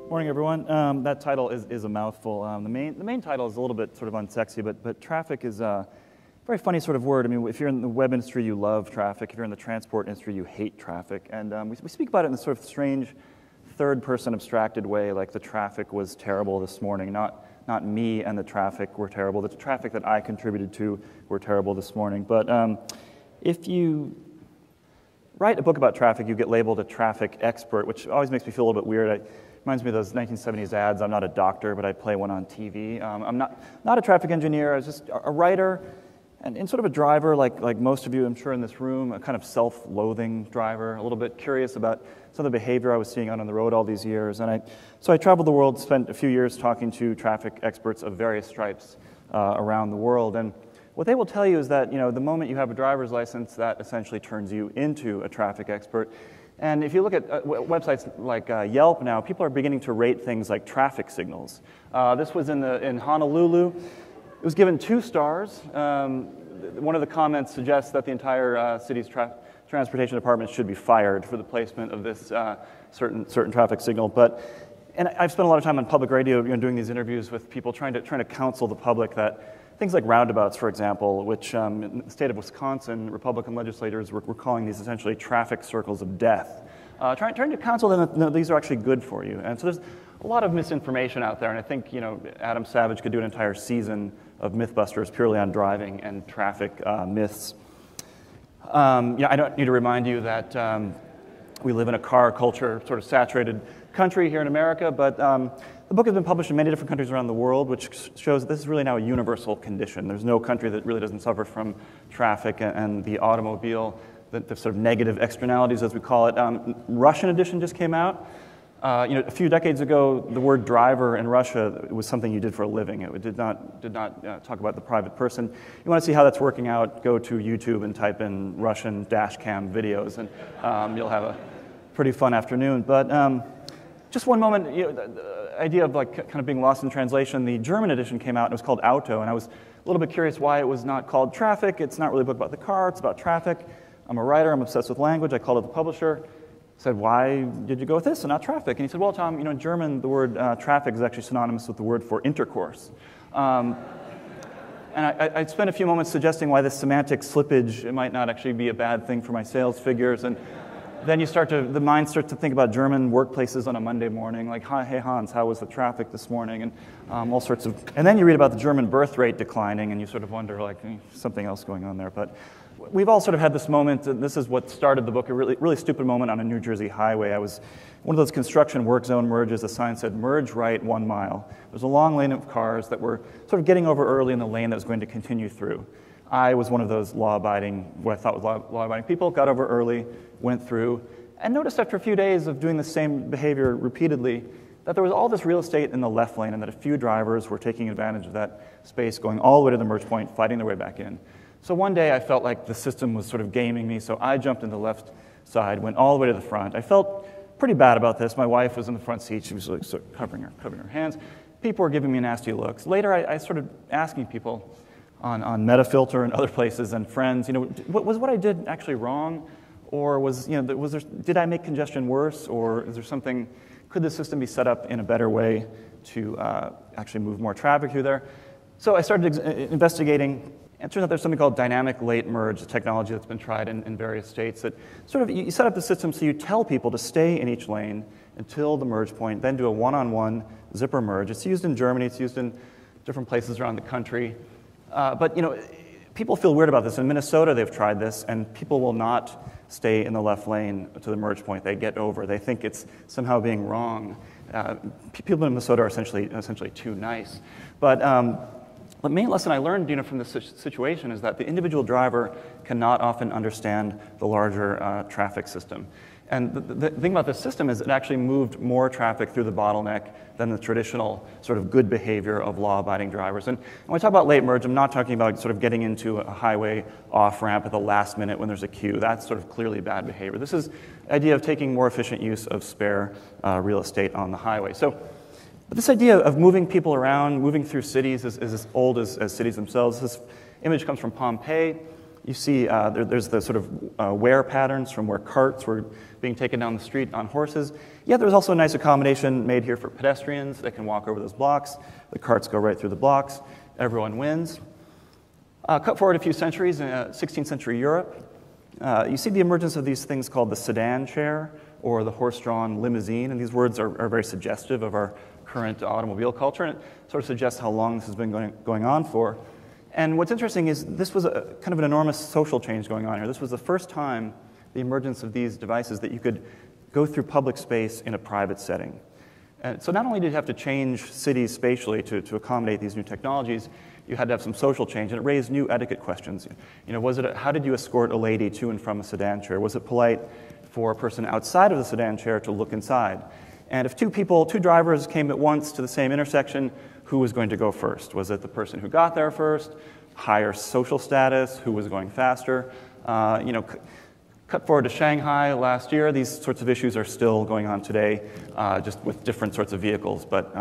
Morning, everyone. That title is a mouthful. The main title is a little bit sort of unsexy, but traffic is a very funny sort of word. I mean, if you're in the web industry, you love traffic. If you're in the transport industry, you hate traffic. And we speak about it in a sort of strange third-person abstracted way, like the traffic was terrible this morning. Not me and the traffic were terrible. The traffic that I contributed to were terrible this morning. But if you write a book about traffic, you get labeled a traffic expert, which always makes me feel a little bit weird. It reminds me of those 1970s ads. I'm not a doctor, but I play one on TV. I'm not a traffic engineer. I was just a writer and sort of a driver, like most of you, I'm sure, in this room, a kind of self-loathing driver, a little bit curious about some of the behavior I was seeing out on the road all these years. And so I traveled the world, spent a few years talking to traffic experts of various stripes around the world. And what they will tell you is that, the moment you have a driver's license, that essentially turns you into a traffic expert. And if you look at websites like Yelp now, people are beginning to rate things like traffic signals. This was in Honolulu. It was given 2 stars. One of the comments suggests that the entire city's transportation department should be fired for the placement of this certain traffic signal. And I've spent a lot of time on public radio, doing these interviews with people, trying to counsel the public that things like roundabouts, for example, which in the state of Wisconsin, Republican legislators were calling these essentially traffic circles of death. Trying to counsel them that no, these are actually good for you. And so there's a lot of misinformation out there, and I think Adam Savage could do an entire season of Mythbusters purely on driving and traffic myths. I don't need to remind you that we live in a car culture, sort of saturated country here in America, but the book has been published in many different countries around the world, which shows that this is really now a universal condition. There's no country that really doesn't suffer from traffic and the automobile, the sort of negative externalities, as we call it. Russian edition just came out. A few decades ago, the word driver in Russia was something you did for a living. It did not talk about the private person. You want to see how that's working out, go to YouTube and type in Russian dash cam videos, and you'll have a pretty fun afternoon. But just one moment, the idea of kind of being lost in translation, the German edition came out and it was called Auto, and I was a little bit curious why it was not called Traffic. It's not really a book about the car, it's about traffic. I'm a writer, I'm obsessed with language. I called up the publisher. Said, why did you go with this and not traffic? And he said, well, Tom, in German, the word traffic is actually synonymous with the word for intercourse. And I spent a few moments suggesting why this semantic slippage, it might not actually be a bad thing for my sales figures. And then the mind starts to think about German workplaces on a Monday morning, like, hey, Hans, how was the traffic this morning? And all sorts of, and then you read about the German birth rate declining, and you sort of wonder, something else going on there. But we've all sort of had this moment, and this is what started the book, a really stupid moment on a New Jersey highway. I was one of those construction work zone merges. The sign said, merge right 1 mile. There's a long lane of cars that were sort of getting over early in the lane that was going to continue through. I was one of those what I thought was law-abiding people, got over early, went through, and noticed after a few days of doing the same behavior repeatedly that there was all this real estate in the left lane and that a few drivers were taking advantage of that space, going all the way to the merge point, fighting their way back in. So one day I felt like the system was sort of gaming me, so I jumped in the left side, went all the way to the front. I felt pretty bad about this. My wife was in the front seat. She was sort of covering her hands. People were giving me nasty looks. Later, I started asking people on Metafilter and other places and friends, was what I did actually wrong? Or did I make congestion worse? Or is there something, could the system be set up in a better way to actually move more traffic through there? So I started investigating. And it turns out there's something called dynamic late merge, a technology that's been tried in various states that sort of, you set up the system so you tell people to stay in each lane until the merge point, then do a one-on-one zipper merge. It's used in Germany, it's used in different places around the country. But people feel weird about this. In Minnesota, they've tried this, and people will not stay in the left lane to the merge point. They get over. They think it's somehow being wrong. People in Minnesota are essentially too nice. But the main lesson I learned, from this situation is that the individual driver cannot often understand the larger traffic system. And the thing about this system is it actually moved more traffic through the bottleneck than the traditional sort of good behavior of law-abiding drivers. And when I talk about late merge, I'm not talking about sort of getting into a highway off-ramp at the last minute when there's a queue. That's sort of clearly bad behavior. This is the idea of taking more efficient use of spare real estate on the highway. But this idea of moving people around, moving through cities is as old as cities themselves. This image comes from Pompeii. You see there's the sort of wear patterns from where carts were being taken down the street on horses. Yeah, there's also a nice accommodation made here for pedestrians that can walk over those blocks. The carts go right through the blocks. Everyone wins. Cut forward a few centuries, in 16th century Europe. You see the emergence of these things called the sedan chair or the horse-drawn limousine, and these words are very suggestive of our current automobile culture, and it sort of suggests how long this has been going on for. And what's interesting is this was a kind of an enormous social change going on here. This was the first time the emergence of these devices that you could go through public space in a private setting. And so not only did you have to change cities spatially to accommodate these new technologies, you had to have some social change, and it raised new etiquette questions. You know, how did you escort a lady to and from a sedan chair? Was it polite for a person outside of the sedan chair to look inside? And if two drivers came at once to the same intersection, who was going to go first? Was it the person who got there first, higher social status, who was going faster? Cut forward to Shanghai last year, these sorts of issues are still going on today, just with different sorts of vehicles, but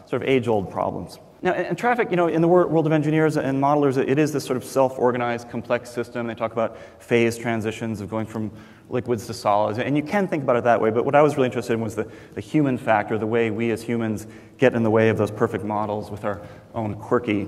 sort of age-old problems. Now, and traffic, in the world of engineers and modelers, it is this sort of self-organized, complex system. They talk about phase transitions of going from liquids to solids, and you can think about it that way, but what I was really interested in was the human factor, the way we as humans get in the way of those perfect models with our own quirky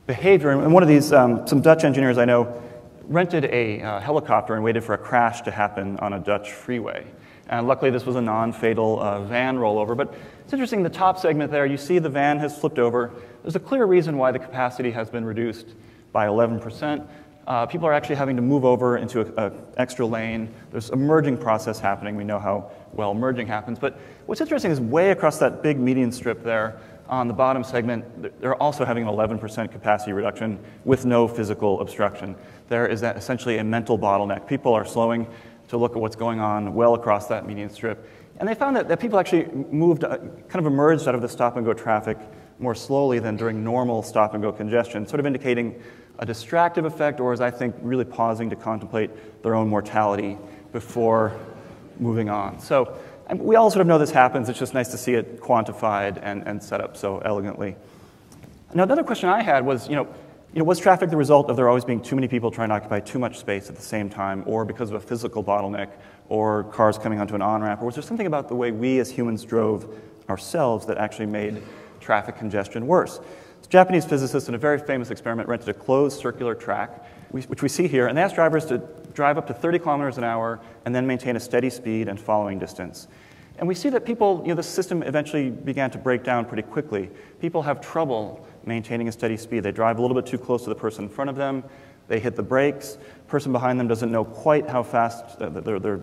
behavior. And one of these, some Dutch engineers I know, rented a helicopter and waited for a crash to happen on a Dutch freeway. And luckily, this was a non-fatal van rollover. But it's interesting, the top segment there, you see the van has flipped over. There's a clear reason why the capacity has been reduced by 11%. People are actually having to move over into an extra lane. There's a merging process happening. We know how well merging happens. But what's interesting is way across that big median strip there, on the bottom segment, they're also having an 11% capacity reduction with no physical obstruction. There is essentially a mental bottleneck. People are slowing to look at what's going on well across that median strip. And they found that people actually kind of emerged out of the stop-and-go traffic more slowly than during normal stop-and-go congestion, sort of indicating a distractive effect, or as I think, really pausing to contemplate their own mortality before moving on. So we all sort of know this happens. It's just nice to see it quantified and set up so elegantly. Now, another question I had was, was traffic the result of there always being too many people trying to occupy too much space at the same time, or because of a physical bottleneck, or cars coming onto an on-ramp, or was there something about the way we as humans drove ourselves that actually made traffic congestion worse? This Japanese physicist in a very famous experiment rented a closed circular track, which we see here, and they asked drivers to drive up to 30 kilometers an hour and then maintain a steady speed and following distance. And we see that people, the system eventually began to break down pretty quickly. People have trouble maintaining a steady speed. They drive a little bit too close to the person in front of them. They hit the brakes. The person behind them doesn't know quite how fast they're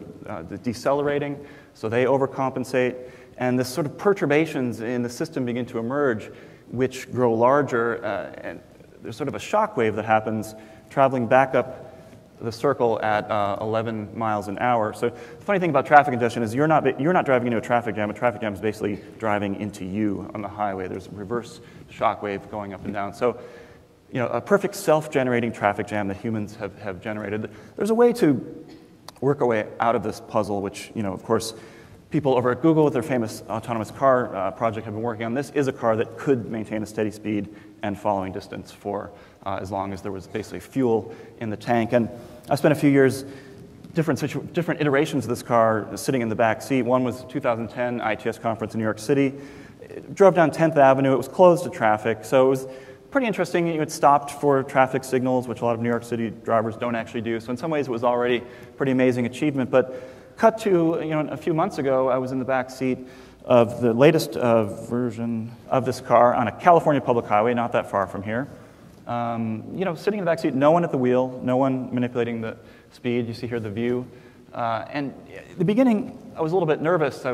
decelerating, so they overcompensate. And this sort of perturbations in the system begin to emerge, which grow larger, and there's sort of a shock wave that happens traveling back up the circle at 11 miles an hour. So the funny thing about traffic congestion is you're not driving into a traffic jam. A traffic jam is basically driving into you on the highway. There's a reverse shock wave going up and down. So, a perfect self-generating traffic jam that humans have generated. There's a way to work our way out of this puzzle, which, of course, people over at Google with their famous autonomous car project have been working on. This is a car that could maintain a steady speed and following distance for as long as there was basically fuel in the tank. And I spent a few years, different iterations of this car sitting in the back seat. One was 2010 ITS conference in New York City. It drove down 10th Avenue. It was closed to traffic, so it was pretty interesting. It stopped for traffic signals, which a lot of New York City drivers don't actually do. So in some ways, it was already a pretty amazing achievement. But cut to a few months ago, I was in the back seat of the latest version of this car on a California public highway, not that far from here. Sitting in the back seat, no one at the wheel, no one manipulating the speed. You see here the view. And at the beginning, I was a little bit nervous,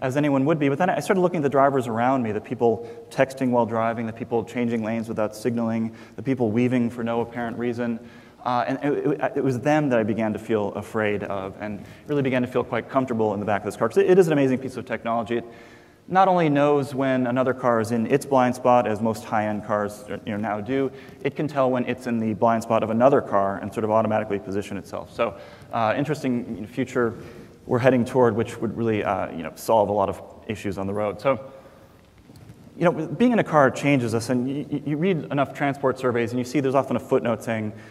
as anyone would be, but then I started looking at the drivers around me, the people texting while driving, the people changing lanes without signaling, the people weaving for no apparent reason. And it was them that I began to feel afraid of and really began to feel quite comfortable in the back of this car. Because it is an amazing piece of technology. It not only knows when another car is in its blind spot, as most high-end cars now do, it can tell when it's in the blind spot of another car and sort of automatically position itself. So interesting future we're heading toward, which would really solve a lot of issues on the road. So being in a car changes us, and you read enough transport surveys, and you see there's often a footnote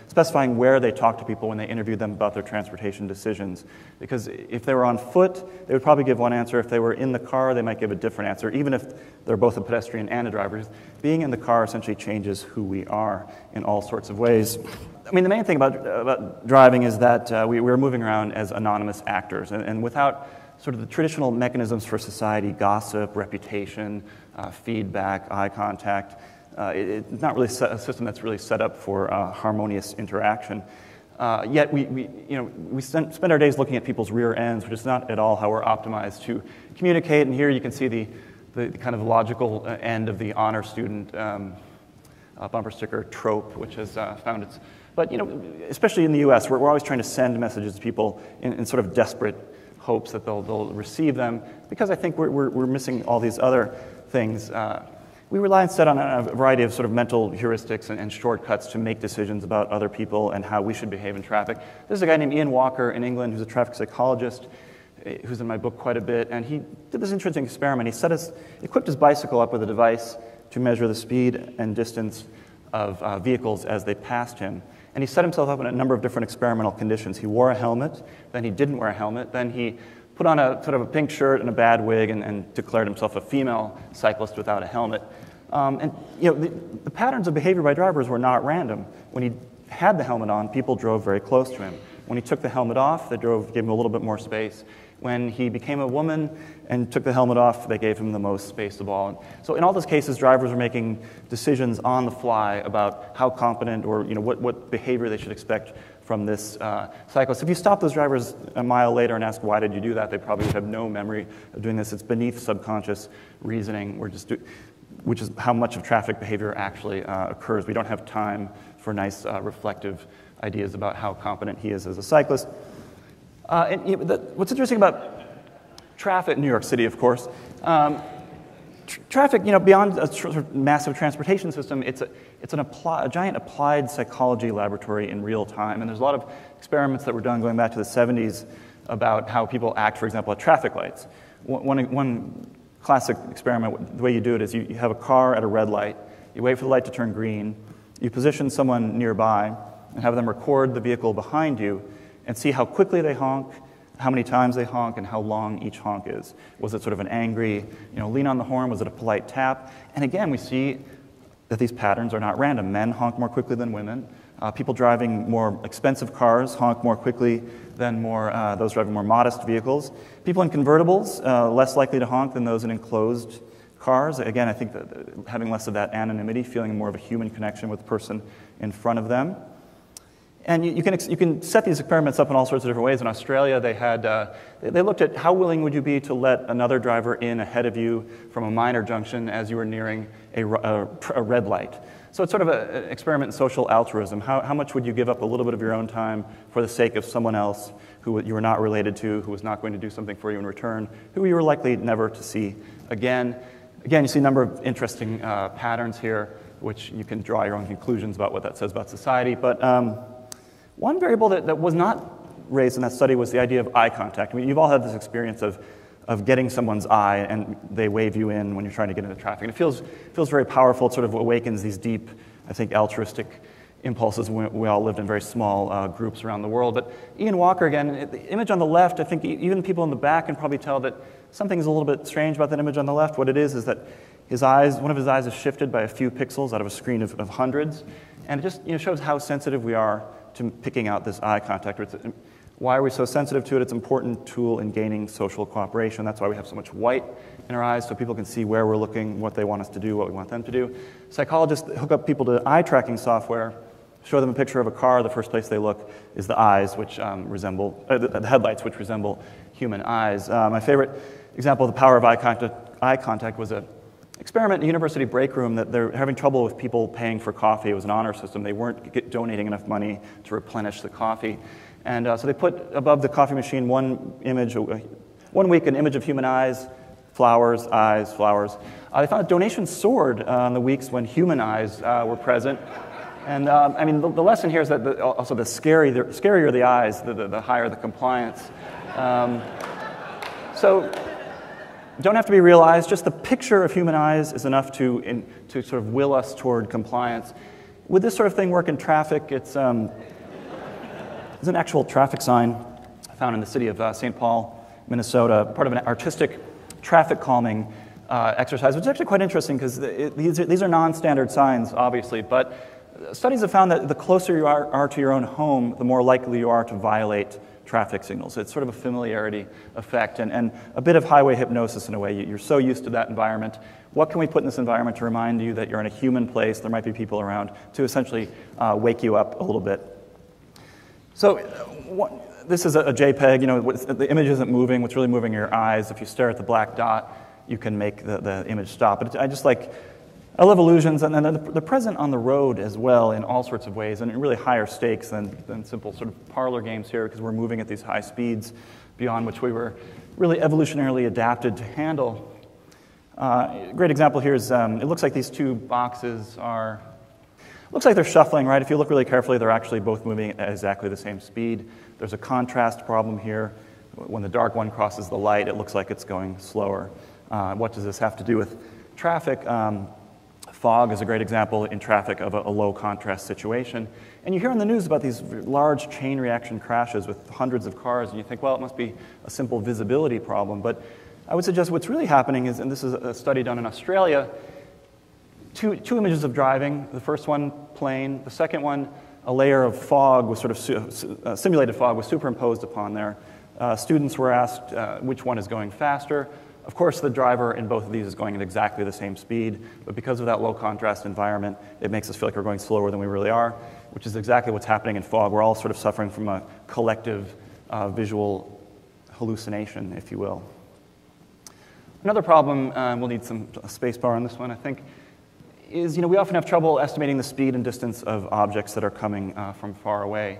specifying where they talk to people when they interview them about their transportation decisions. Because if they were on foot, they would probably give one answer. If they were in the car, they might give a different answer, even if they're both a pedestrian and a driver. Being in the car essentially changes who we are in all sorts of ways. I mean, the main thing about driving is that we're moving around as anonymous actors, and without sort of the traditional mechanisms for society, gossip, reputation, feedback, eye contact. It's not really a system that's really set up for harmonious interaction. Yet we spend our days looking at people's rear ends, which is not at all how we're optimized to communicate. And here you can see the kind of logical end of the honor student bumper sticker trope, which has found its. But especially in the U.S., we're always trying to send messages to people in sort of desperate hopes that they'll receive them, because I think we're missing all these other things. We rely instead on a variety of sort of mental heuristics and shortcuts to make decisions about other people and how we should behave in traffic. There's a guy named Ian Walker in England who's a traffic psychologist who's in my book quite a bit, and he did this interesting experiment. He equipped his bicycle up with a device to measure the speed and distance of vehicles as they passed him. And he set himself up in a number of different experimental conditions. He wore a helmet, then he didn't wear a helmet, then he put on a sort of a pink shirt and a bad wig and declared himself a female cyclist without a helmet. The patterns of behavior by drivers were not random. When he had the helmet on, people drove very close to him. When he took the helmet off, they gave him a little bit more space. When he became a woman and took the helmet off, they gave him the most space of all. So in all those cases, drivers were making decisions on the fly about how competent or what behavior they should expect from this cyclist. If you stop those drivers a mile later and ask, why did you do that, they probably would have no memory of doing this. It's beneath subconscious reasoning, which is how much of traffic behavior actually occurs. We don't have time for nice reflective ideas about how competent he is as a cyclist. What's interesting about traffic in New York City, of course, traffic, beyond a sort of massive transportation system, it's a giant applied psychology laboratory in real time. And there's a lot of experiments that were done going back to the 70s about how people act, for example, at traffic lights. One classic experiment, the way you do it is you have a car at a red light, you wait for the light to turn green, you position someone nearby, and have them record the vehicle behind you and see how quickly they honk, how many times they honk, and how long each honk is. Was it sort of an angry, lean on the horn? Was it a polite tap? And again, we see that these patterns are not random. Men honk more quickly than women. People driving more expensive cars honk more quickly than those driving more modest vehicles. People in convertibles, less likely to honk than those in enclosed cars. Again, I think that having less of that anonymity, feeling more of a human connection with the person in front of them. And you can set these experiments up in all sorts of different ways. In Australia, they looked at how willing would you be to let another driver in ahead of you from a minor junction as you were nearing a red light. So it's sort of an experiment in social altruism. How much would you give up a little bit of your own time for the sake of someone else who you were not related to, who was not going to do something for you in return, who you were likely never to see again? Again, you see a number of interesting patterns here, which you can draw your own conclusions about what that says about society. But one variable that was not raised in that study was the idea of eye contact. I mean, you've all had this experience of getting someone's eye and they wave you in when you're trying to get into traffic. And it feels very powerful. It sort of awakens these deep, I think, altruistic impulses. We all lived in very small groups around the world. But Ian Walker, again, the image on the left, I think even people in the back can probably tell that something's a little bit strange about that image on the left. What it is that one of his eyes is shifted by a few pixels out of a screen of hundreds. And it just shows how sensitive we are to picking out this eye contact. Why are we so sensitive to it? It's an important tool in gaining social cooperation. That's why we have so much white in our eyes, so people can see where we're looking, what they want us to do, what we want them to do. Psychologists hook up people to eye tracking software, show them a picture of a car. The first place they look is the eyes, which the headlights, which resemble human eyes. My favorite example of the power of eye contact was an experiment in a university break room that they're having trouble with people paying for coffee. It was an honor system. They weren't donating enough money to replenish the coffee. And so they put above the coffee machine one week, an image of human eyes, flowers, eyes, flowers. They found that donations soared in the weeks when human eyes were present. And I mean, the lesson here is that also the scarier the eyes, the higher the compliance. So don't have to be realized. Just the picture of human eyes is enough to sort of will us toward compliance. Would this sort of thing work in traffic? It's an actual traffic sign found in the city of St. Paul, Minnesota, part of an artistic traffic calming exercise, which is actually quite interesting because these are non-standard signs, obviously, but studies have found that the closer you are to your own home, the more likely you are to violate traffic signals. It's sort of a familiarity effect and a bit of highway hypnosis in a way. You're so used to that environment. What can we put in this environment to remind you that you're in a human place, there might be people around, to essentially wake you up a little bit? So this is a JPEG. You know, the image isn't moving. What's really moving are your eyes. If you stare at the black dot, you can make the image stop. But I love illusions, and they're present on the road as well in all sorts of ways, and in really higher stakes than simple sort of parlor games here, because we're moving at these high speeds beyond which we were really evolutionarily adapted to handle. A great example here is, it looks like these two boxes looks like they're shuffling, right? If you look really carefully, they're actually both moving at exactly the same speed. There's a contrast problem here. When the dark one crosses the light, it looks like it's going slower. What does this have to do with traffic? Fog is a great example in traffic of a low contrast situation. And you hear in the news about these large chain reaction crashes with hundreds of cars, and you think, well, it must be a simple visibility problem. But I would suggest what's really happening is, and this is a study done in Australia, two images of driving. The first one, plain. The second one, a layer of fog was sort of simulated fog was superimposed upon there. Students were asked which one is going faster. Of course, the driver in both of these is going at exactly the same speed, but because of that low contrast environment, it makes us feel like we're going slower than we really are, which is exactly what's happening in fog. We're all sort of suffering from a collective visual hallucination, if you will. Another problem, we'll need a space bar on this one, I think, is we often have trouble estimating the speed and distance of objects that are coming from far away.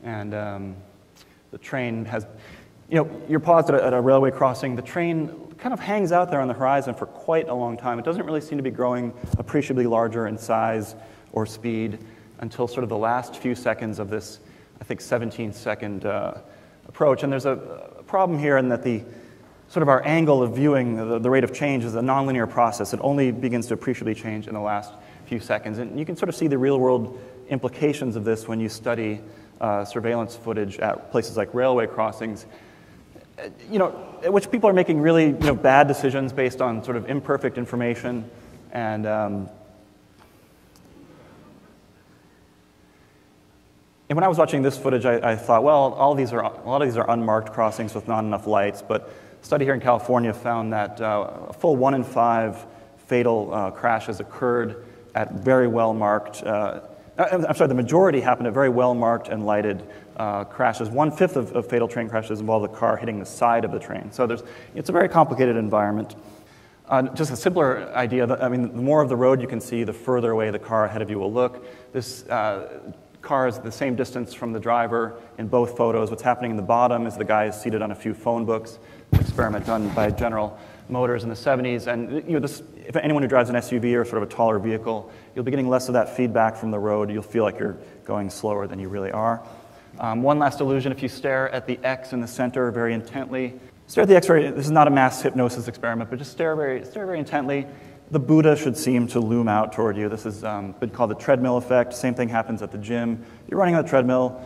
And the train has, you're paused at a railway crossing. The train kind of hangs out there on the horizon for quite a long time. It doesn't really seem to be growing appreciably larger in size or speed until sort of the last few seconds of this, I think, 17-second approach. And there's a problem here in that sort of our angle of viewing the rate of change is a nonlinear process. It only begins to appreciably change in the last few seconds. And you can sort of see the real-world implications of this when you study surveillance footage at places like railway crossings, at which people are making really bad decisions based on sort of imperfect information. And when I was watching this footage, I thought, well, a lot of these are unmarked crossings with not enough lights. But a study here in California found that a full 1 in 5 fatal crashes occurred at very well marked. I'm sorry, the majority happened at very well marked and lighted crashes. 1/5 of fatal train crashes involve the car hitting the side of the train. So it's a very complicated environment. Just a simpler idea, the more of the road you can see, the further away the car ahead of you will look. This car is the same distance from the driver in both photos. What's happening in the bottom is the guy is seated on a few phone books, an experiment done by General Motors in the 70s. And if anyone who drives an SUV or sort of a taller vehicle, you'll be getting less of that feedback from the road. You'll feel like you're going slower than you really are. One last illusion, if you stare at the X in the center very intently, stare at the X this is not a mass hypnosis experiment, but just stare very intently. The Buddha should seem to loom out toward you. This has been called the treadmill effect. Same thing happens at the gym. You're running on the treadmill,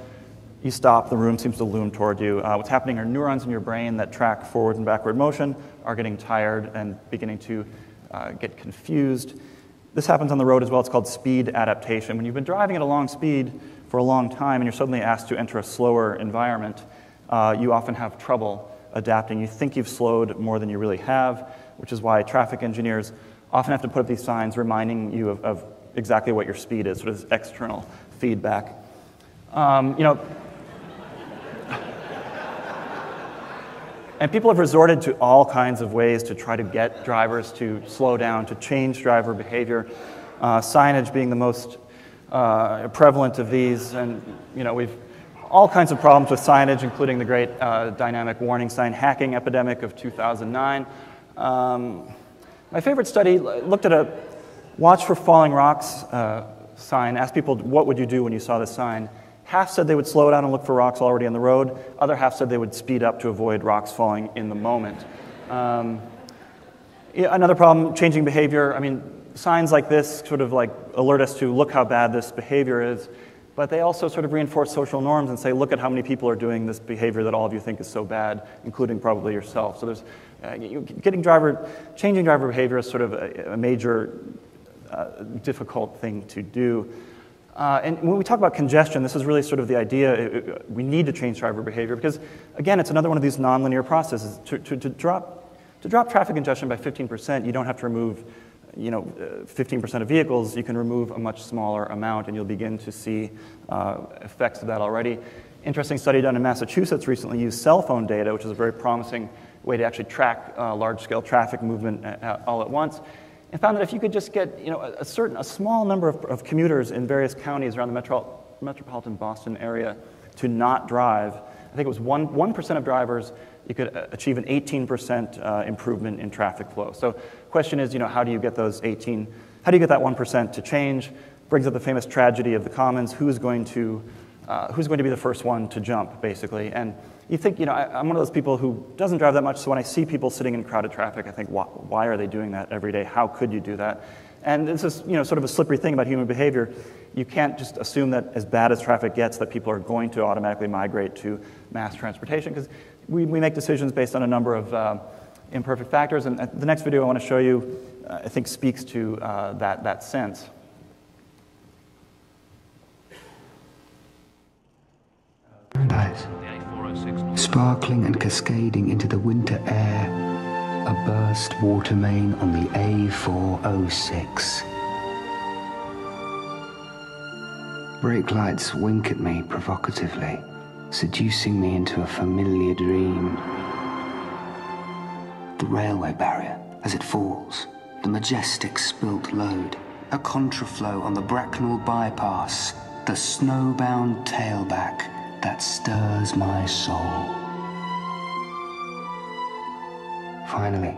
you stop, the room seems to loom toward you. What's happening are neurons in your brain that track forward and backward motion are getting tired and beginning to get confused. This happens on the road as well. It's called speed adaptation. When you've been driving at a long speed for a long time and you're suddenly asked to enter a slower environment, you often have trouble adapting. You think you've slowed more than you really have, which is why traffic engineers often have to put up these signs reminding you of exactly what your speed is, sort of this external feedback. And people have resorted to all kinds of ways to try to get drivers to slow down, to change driver behavior, signage being the most prevalent of these. And we've all kinds of problems with signage, including the great dynamic warning sign hacking epidemic of 2009. My favorite study looked at a watch for falling rocks sign, asked people, what would you do when you saw this sign? Half said they would slow down and look for rocks already on the road. Other half said they would speed up to avoid rocks falling in the moment. Yeah, another problem, changing behavior. I mean, signs like this sort of like alert us to look how bad this behavior is, but they also sort of reinforce social norms and say, look at how many people are doing this behavior that all of you think is so bad, including probably yourself. So there's changing driver behavior is sort of a major difficult thing to do. And when we talk about congestion, this is really sort of the idea. We need to change driver behavior because, again, it's another one of these nonlinear processes. To drop traffic congestion by 15%, you don't have to remove 15% of vehicles. You can remove a much smaller amount, and you'll begin to see effects of that already. Interesting study done in Massachusetts recently used cell phone data, which is a very promising way to actually track large-scale traffic movement all at once, and found that if you could just get a small number of commuters in various counties around the metropolitan Boston area to not drive, I think it was 1% of drivers, you could achieve an 18% improvement in traffic flow. So the question is, how do you get that 1% to change? Brings up the famous tragedy of the commons. Who's going to be the first one to jump, basically? And you think, I'm one of those people who doesn't drive that much, so when I see people sitting in crowded traffic, I think, why are they doing that every day? How could you do that? And this is, sort of a slippery thing about human behavior. You can't just assume that as bad as traffic gets, that people are going to automatically migrate to mass transportation, because we make decisions based on a number of imperfect factors. And the next video I want to show you, I think, speaks to that sense. Paradise, sparkling and cascading into the winter air, a burst water main on the A406. Brake lights wink at me provocatively, seducing me into a familiar dream. The railway barrier as it falls, the majestic spilt load, a contraflow on the Bracknell bypass, the snowbound tailback that stirs my soul. Finally,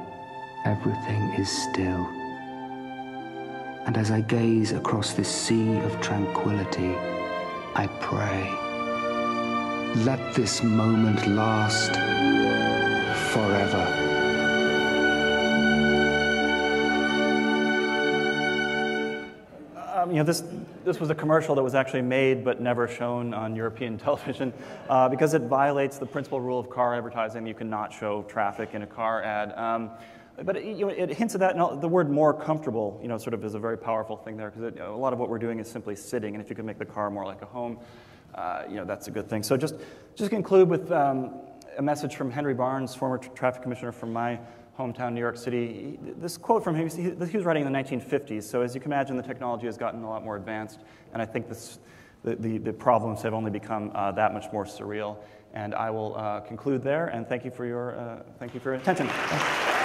everything is still. And as I gaze across this sea of tranquility, I pray. Let this moment last forever. This was a commercial that was actually made but never shown on European television because it violates the principal rule of car advertising. You cannot show traffic in a car ad. But it hints at that, and the word "more comfortable," sort of is a very powerful thing there, because a lot of what we're doing is simply sitting, and if you can make the car more like a home, that's a good thing. So just conclude with a message from Henry Barnes, former traffic commissioner from my hometown, New York City. This quote from him, he was writing in the 1950s, so as you can imagine, the technology has gotten a lot more advanced, and I think the problems have only become that much more surreal. And I will conclude there, and thank you for your attention. Thanks.